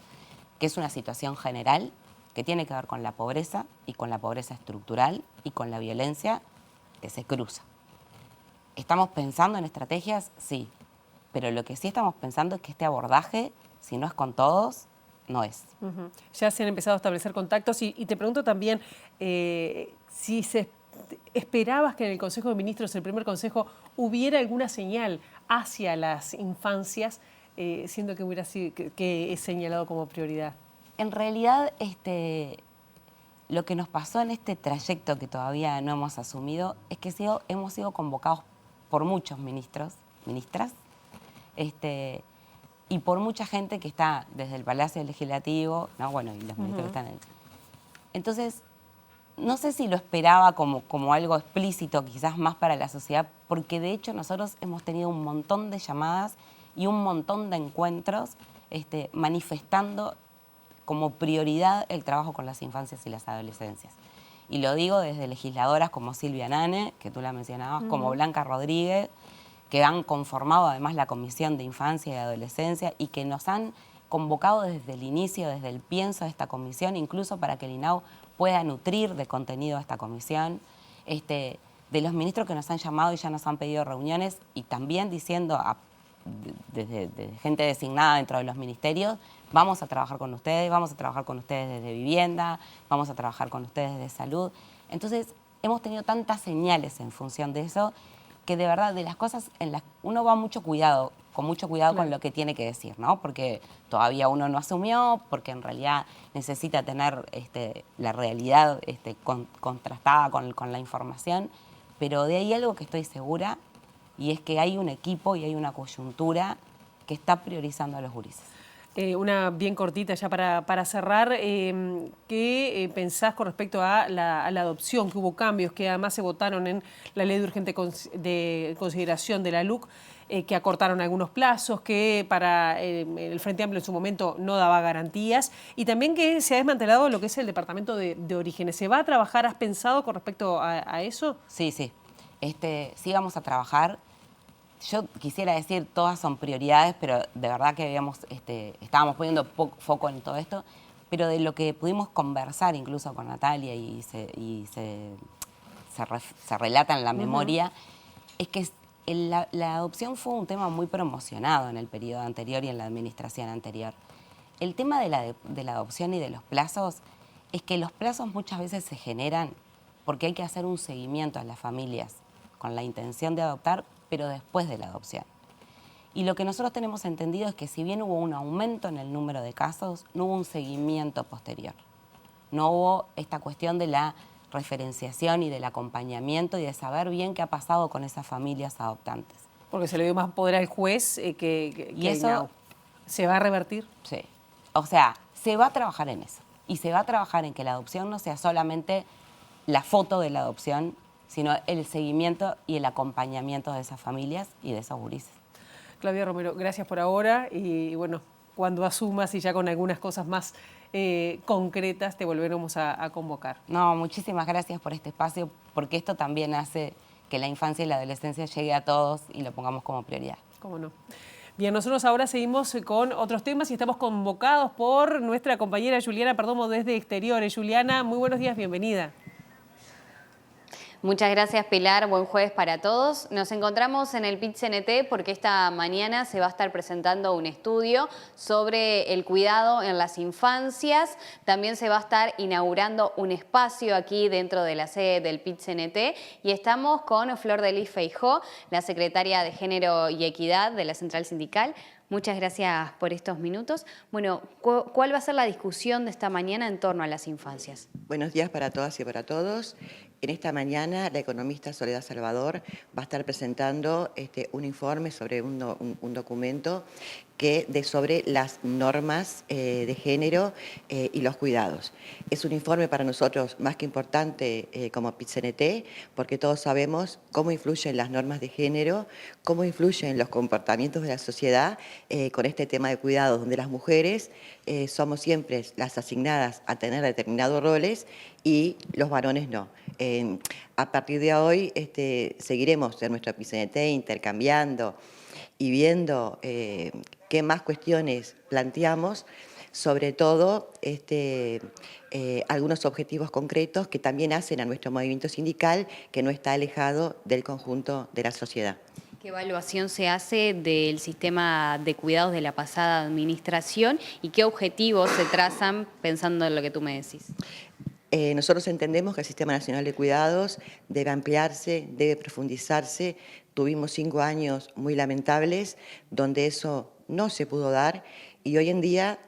que es una situación general que tiene que ver con la pobreza y con la pobreza estructural y con la violencia que se cruza. ¿Estamos pensando en estrategias? Sí. Pero lo que sí estamos pensando es que este abordaje, si no es con todos, no es. Ya se han empezado a establecer contactos y te pregunto también si esperabas que en el Consejo de Ministros, el primer consejo, hubiera alguna señal hacia las infancias, siendo que hubiera sido que es señalado como prioridad. En realidad, lo que nos pasó en este trayecto que todavía no hemos asumido es que hemos sido convocados por muchos ministros, ministras, y por mucha gente que está desde el Palacio Legislativo, ¿no? Bueno, y los ministros que están en... Entonces, no sé si lo esperaba como algo explícito, quizás más para la sociedad, porque de hecho nosotros hemos tenido un montón de llamadas y un montón de encuentros manifestando como prioridad el trabajo con las infancias y las adolescencias. Y lo digo desde legisladoras como Silvia Nane, que tú la mencionabas, como Blanca Rodríguez, que han conformado además la Comisión de Infancia y Adolescencia y que nos han convocado desde el inicio, desde el pienso de esta comisión, incluso para que el INAU pueda nutrir de contenido a esta comisión, de los ministros que nos han llamado y ya nos han pedido reuniones y también diciendo desde gente designada dentro de los ministerios, vamos a trabajar con ustedes, vamos a trabajar con ustedes desde vivienda, vamos a trabajar con ustedes desde salud. Entonces, hemos tenido tantas señales en función de eso que de verdad de las cosas en las uno va con mucho cuidado con lo que tiene que decir, ¿no? Porque todavía uno no asumió, porque en realidad necesita tener la realidad contrastada con la información, pero de ahí algo que estoy segura y es que hay un equipo y hay una coyuntura que está priorizando a los gurises. Una bien cortita ya para cerrar. ¿Qué pensás con respecto a la adopción? Que hubo cambios que además se votaron en la ley de urgente de consideración de la LUC, que acortaron algunos plazos, que para el Frente Amplio en su momento no daba garantías y también que se ha desmantelado lo que es el Departamento de Orígenes. ¿Se va a trabajar? ¿Has pensado con respecto a eso? Sí. Sí vamos a trabajar. Yo quisiera decir, todas son prioridades, pero de verdad que estábamos poniendo foco en todo esto, pero de lo que pudimos conversar incluso con Natalia y se relata en la memoria, es que la adopción fue un tema muy promocionado en el periodo anterior y en la administración anterior. El tema de la adopción y de los plazos es que los plazos muchas veces se generan porque hay que hacer un seguimiento a las familias con la intención de adoptar, pero después de la adopción. Y lo que nosotros tenemos entendido es que si bien hubo un aumento en el número de casos, no hubo un seguimiento posterior. No hubo esta cuestión de la referenciación y del acompañamiento y de saber bien qué ha pasado con esas familias adoptantes. Porque se le dio más poder al juez y eso ¿se va a revertir? Sí. O sea, se va a trabajar en eso. Y se va a trabajar en que la adopción no sea solamente la foto de la adopción, sino el seguimiento y el acompañamiento de esas familias y de esos gurises. Claudia Romero, gracias por ahora y bueno, cuando asumas y ya con algunas cosas más concretas te volveremos a convocar. No, muchísimas gracias por este espacio, porque esto también hace que la infancia y la adolescencia llegue a todos y lo pongamos como prioridad. ¿Cómo no? Bien, nosotros ahora seguimos con otros temas y estamos convocados por nuestra compañera Juliana Perdomo desde Exteriores. Juliana, muy buenos días, bienvenida. Muchas gracias, Pilar. Buen jueves para todos. Nos encontramos en el PIT-CNT porque esta mañana se va a estar presentando un estudio sobre el cuidado en las infancias. También se va a estar inaugurando un espacio aquí dentro de la sede del PIT-CNT y estamos con Flor de Lis Feijó, la secretaria de Género y Equidad de la Central Sindical. Muchas gracias por estos minutos. Bueno, ¿cuál va a ser la discusión de esta mañana en torno a las infancias? Buenos días para todas y para todos. En esta mañana, la economista Soledad Salvador va a estar presentando un informe sobre un documento sobre las normas de género y los cuidados. Es un informe para nosotros más que importante como PIT-CNT, porque todos sabemos cómo influyen las normas de género, cómo influyen los comportamientos de la sociedad con este tema de cuidados, donde las mujeres somos siempre las asignadas a tener determinados roles y los varones no. A partir de hoy seguiremos en nuestro PIT-CNT intercambiando y viendo qué más cuestiones planteamos, sobre todo algunos objetivos concretos que también hacen a nuestro movimiento sindical, que no está alejado del conjunto de la sociedad. ¿Qué evaluación se hace del sistema de cuidados de la pasada administración y qué objetivos se trazan pensando en lo que tú me decís? Nosotros entendemos que el Sistema Nacional de Cuidados debe ampliarse, debe profundizarse. Tuvimos 5 años muy lamentables donde eso no se pudo dar y hoy en día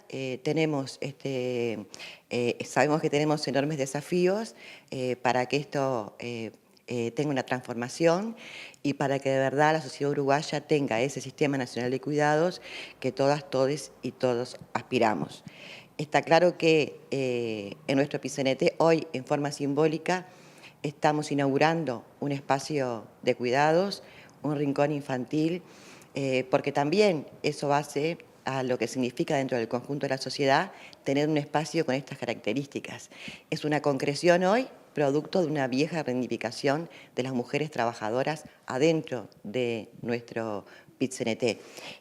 sabemos que tenemos enormes desafíos para que esto tenga una transformación y para que de verdad la sociedad uruguaya tenga ese Sistema Nacional de Cuidados que todas, todes y todos aspiramos. Está claro que en nuestro PIT-CNT hoy, en forma simbólica, estamos inaugurando un espacio de cuidados, un rincón infantil, porque también eso hace a lo que significa dentro del conjunto de la sociedad tener un espacio con estas características. Es una concreción hoy, producto de una vieja reivindicación de las mujeres trabajadoras adentro de nuestro PIT-CNT.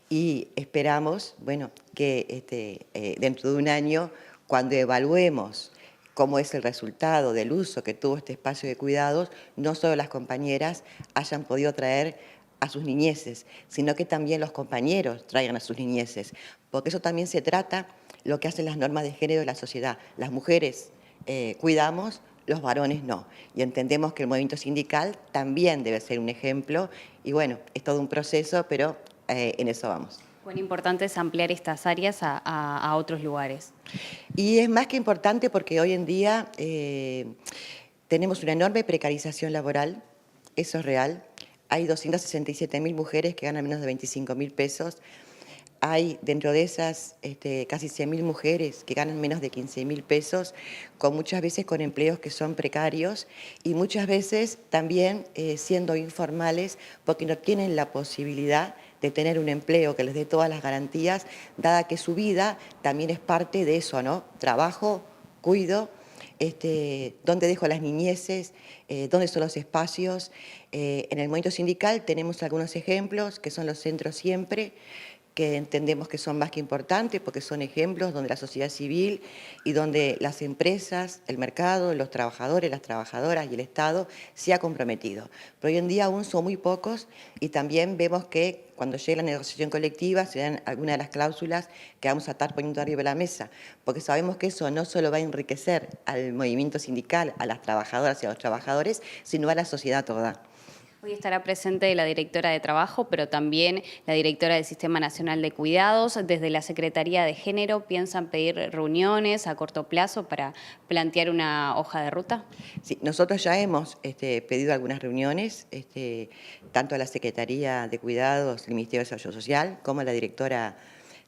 Y esperamos, bueno, que dentro de un año, cuando evaluemos cómo es el resultado del uso que tuvo este espacio de cuidados, no solo las compañeras hayan podido traer a sus niñeces, sino que también los compañeros traigan a sus niñeces, porque eso también se trata lo que hacen las normas de género de la sociedad. Las mujeres cuidamos, los varones no. Y entendemos que el movimiento sindical también debe ser un ejemplo. Y bueno, es todo un proceso, pero en eso vamos. Cuán importante es ampliar estas áreas a otros lugares. Y es más que importante porque hoy en día tenemos una enorme precarización laboral, eso es real. Hay 267.000 mujeres que ganan menos de 25.000 pesos. Hay dentro de esas casi 100.000 mujeres que ganan menos de 15.000 pesos, muchas veces con empleos que son precarios y muchas veces también siendo informales porque no tienen la posibilidad de tener un empleo que les dé todas las garantías, dada que su vida también es parte de eso, ¿no? Trabajo, cuido, dónde dejo a las niñeces, dónde son los espacios. En el movimiento sindical tenemos algunos ejemplos que son los centros siempre, que entendemos que son más que importantes porque son ejemplos donde la sociedad civil y donde las empresas, el mercado, los trabajadores, las trabajadoras y el Estado se ha comprometido. Pero hoy en día aún son muy pocos y también vemos que cuando llegue la negociación colectiva se dan algunas de las cláusulas que vamos a estar poniendo arriba de la mesa, porque sabemos que eso no solo va a enriquecer al movimiento sindical, a las trabajadoras y a los trabajadores, sino a la sociedad toda. Hoy estará presente la directora de Trabajo, pero también la directora del Sistema Nacional de Cuidados. Desde la Secretaría de Género, ¿piensan pedir reuniones a corto plazo para plantear una hoja de ruta? Sí, nosotros ya hemos pedido algunas reuniones, tanto a la Secretaría de Cuidados, el Ministerio de Desarrollo Social, como a la directora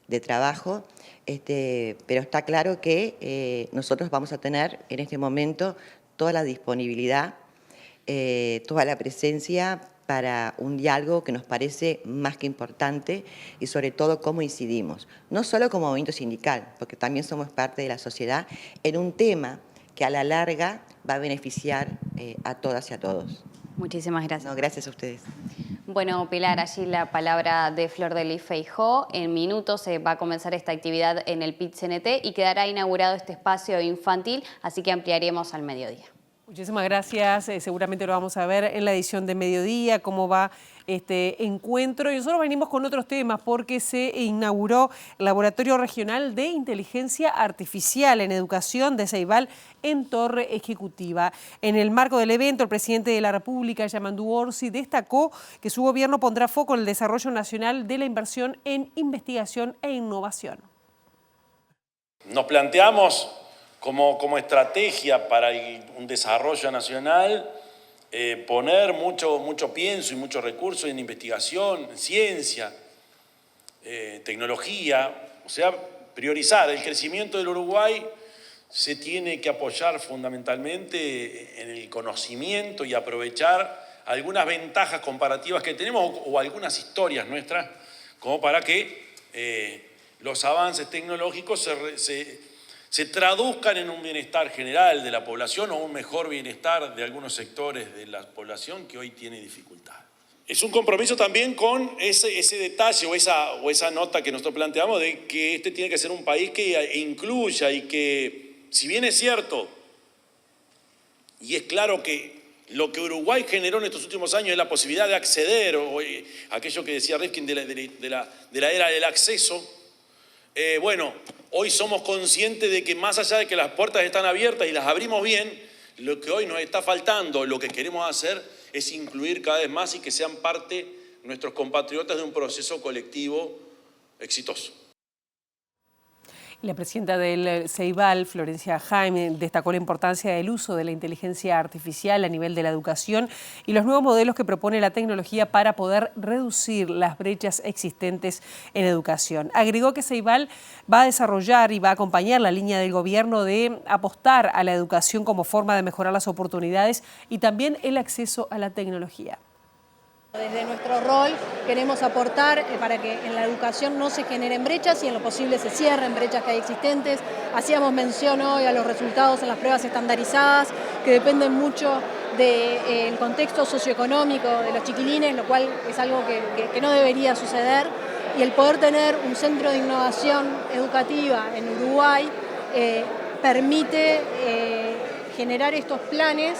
de Trabajo, pero está claro que nosotros vamos a tener en este momento toda la disponibilidad, toda la presencia para un diálogo que nos parece más que importante y sobre todo cómo incidimos, no solo como movimiento sindical, porque también somos parte de la sociedad, en un tema que a la larga va a beneficiar a todas y a todos. Muchísimas gracias. No, gracias a ustedes. Bueno, Pilar, allí la palabra de Flor de Lis Feijóo. En minutos se va a comenzar esta actividad en el PIT-CNT y quedará inaugurado este espacio infantil, así que ampliaremos al mediodía. Muchísimas gracias. Seguramente lo vamos a ver en la edición de mediodía, cómo va este encuentro. Y nosotros venimos con otros temas porque se inauguró el Laboratorio Regional de Inteligencia Artificial en Educación de Ceibal en Torre Ejecutiva. En el marco del evento, el presidente de la República, Yamandu Orsi, destacó que su gobierno pondrá foco en el desarrollo nacional de la inversión en investigación e innovación. Nos planteamos como estrategia para un desarrollo nacional, poner mucho pienso y muchos recursos en investigación, en ciencia, tecnología, o sea, priorizar. El crecimiento del Uruguay se tiene que apoyar fundamentalmente en el conocimiento y aprovechar algunas ventajas comparativas que tenemos o algunas historias nuestras, como para que los avances tecnológicos se traduzcan en un bienestar general de la población o un mejor bienestar de algunos sectores de la población que hoy tiene dificultades. Es un compromiso también con ese detalle o esa nota que nosotros planteamos de que tiene que ser un país que incluya y que, si bien es cierto, y es claro que lo que Uruguay generó en estos últimos años es la posibilidad de acceder, o aquello que decía Rifkin de la era del acceso, bueno, hoy somos conscientes de que más allá de que las puertas están abiertas y las abrimos bien, lo que hoy nos está faltando, lo que queremos hacer es incluir cada vez más y que sean parte nuestros compatriotas de un proceso colectivo exitoso. La presidenta del Ceibal, Florencia Jaime, destacó la importancia del uso de la inteligencia artificial a nivel de la educación y los nuevos modelos que propone la tecnología para poder reducir las brechas existentes en educación. Agregó que Ceibal va a desarrollar y va a acompañar la línea del gobierno de apostar a la educación como forma de mejorar las oportunidades y también el acceso a la tecnología. Desde nuestro rol queremos aportar para que en la educación no se generen brechas y en lo posible se cierren brechas que hay existentes. Hacíamos mención hoy a los resultados en las pruebas estandarizadas que dependen mucho del contexto socioeconómico de los chiquilines, lo cual es algo que no debería suceder. Y el poder tener un centro de innovación educativa en Uruguay permite generar estos planes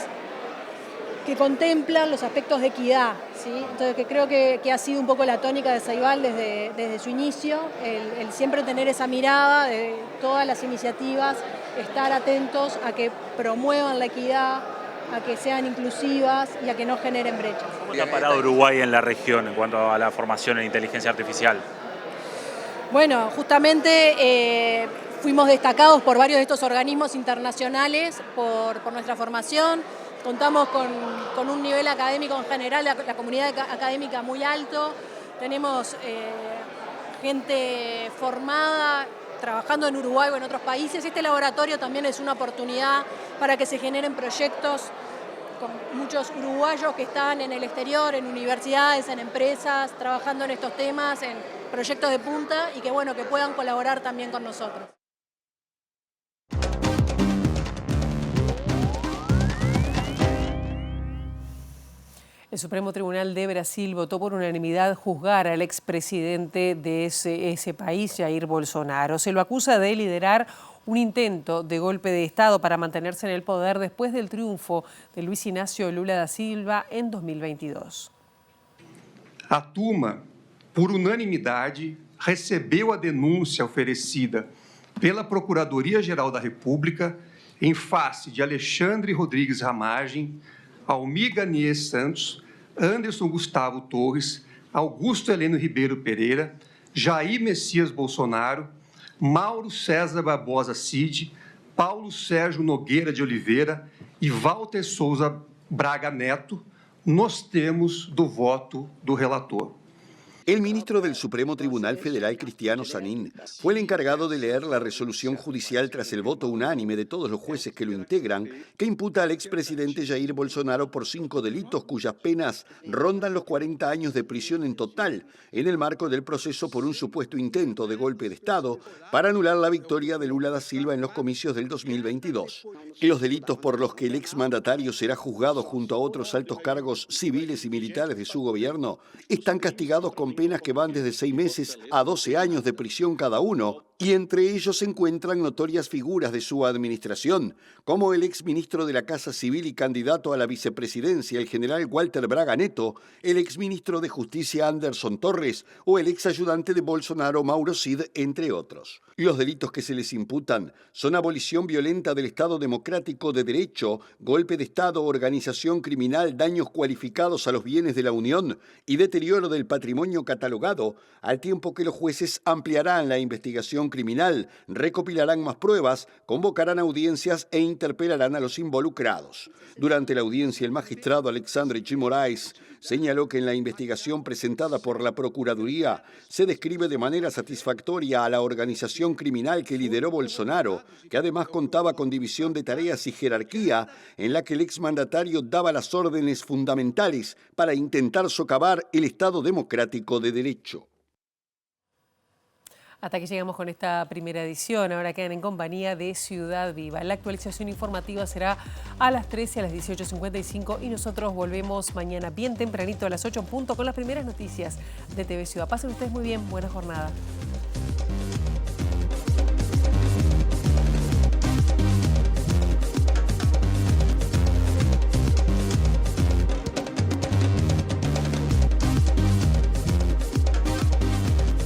que contemplan los aspectos de equidad, ¿sí? Entonces que creo que ha sido un poco la tónica de Ceibal desde su inicio, el siempre tener esa mirada de todas las iniciativas, estar atentos a que promuevan la equidad, a que sean inclusivas y a que no generen brechas. ¿Cómo está parado Uruguay en la región en cuanto a la formación en inteligencia artificial? Bueno, justamente fuimos destacados por varios de estos organismos internacionales por nuestra formación. Contamos con un nivel académico en general, la comunidad académica muy alto. Tenemos gente formada trabajando en Uruguay o en otros países. Este laboratorio también es una oportunidad para que se generen proyectos con muchos uruguayos que están en el exterior, en universidades, en empresas, trabajando en estos temas, en proyectos de punta y que puedan colaborar también con nosotros. El Supremo Tribunal de Brasil votó por unanimidad juzgar al expresidente de ese país, Jair Bolsonaro. Se lo acusa de liderar un intento de golpe de Estado para mantenerse en el poder después del triunfo de Luiz Inácio Lula da Silva en 2022. A turma, por unanimidade, recebeu a denúncia oferecida pela Procuradoria-Geral da República em face de Alexandre Rodrigues Ramagem, Almir Garnier Santos, Anderson Gustavo Torres, Augusto Heleno Ribeiro Pereira, Jair Messias Bolsonaro, Mauro César Barbosa Cid, Paulo Sérgio Nogueira de Oliveira e Walter Souza Braga Neto, nos termos do voto do relator. El ministro del Supremo Tribunal Federal, Cristiano Zanin, fue el encargado de leer la resolución judicial tras el voto unánime de todos los jueces que lo integran, que imputa al expresidente Jair Bolsonaro por 5 delitos cuyas penas rondan los 40 años de prisión en total, en el marco del proceso por un supuesto intento de golpe de Estado para anular la victoria de Lula da Silva en los comicios del 2022. Los delitos por los que el exmandatario será juzgado junto a otros altos cargos civiles y militares de su gobierno están castigados con penas que van desde 6 meses a 12 años de prisión cada uno, y entre ellos se encuentran notorias figuras de su administración, como el exministro de la Casa Civil y candidato a la vicepresidencia, el general Walter Braga Neto, el exministro de Justicia Anderson Torres o el exayudante de Bolsonaro Mauro Cid, entre otros. Los delitos que se les imputan son abolición violenta del Estado democrático de derecho, golpe de Estado, organización criminal, daños cualificados a los bienes de la Unión y deterioro del patrimonio catalogado, al tiempo que los jueces ampliarán la investigación criminal, recopilarán más pruebas, convocarán audiencias e interpelarán a los involucrados. Durante la audiencia, el magistrado Alexandre G. Moraes señaló que en la investigación presentada por la Procuraduría se describe de manera satisfactoria a la organización criminal que lideró Bolsonaro, que además contaba con división de tareas y jerarquía, en la que el exmandatario daba las órdenes fundamentales para intentar socavar el Estado democrático de derecho. Hasta aquí llegamos con esta primera edición. Ahora quedan en compañía de Ciudad Viva. La actualización informativa será a las 13, a las 18:55 y nosotros volvemos mañana bien tempranito a las 8 en punto con las primeras noticias de TV Ciudad. Pasen ustedes muy bien. Buena jornada.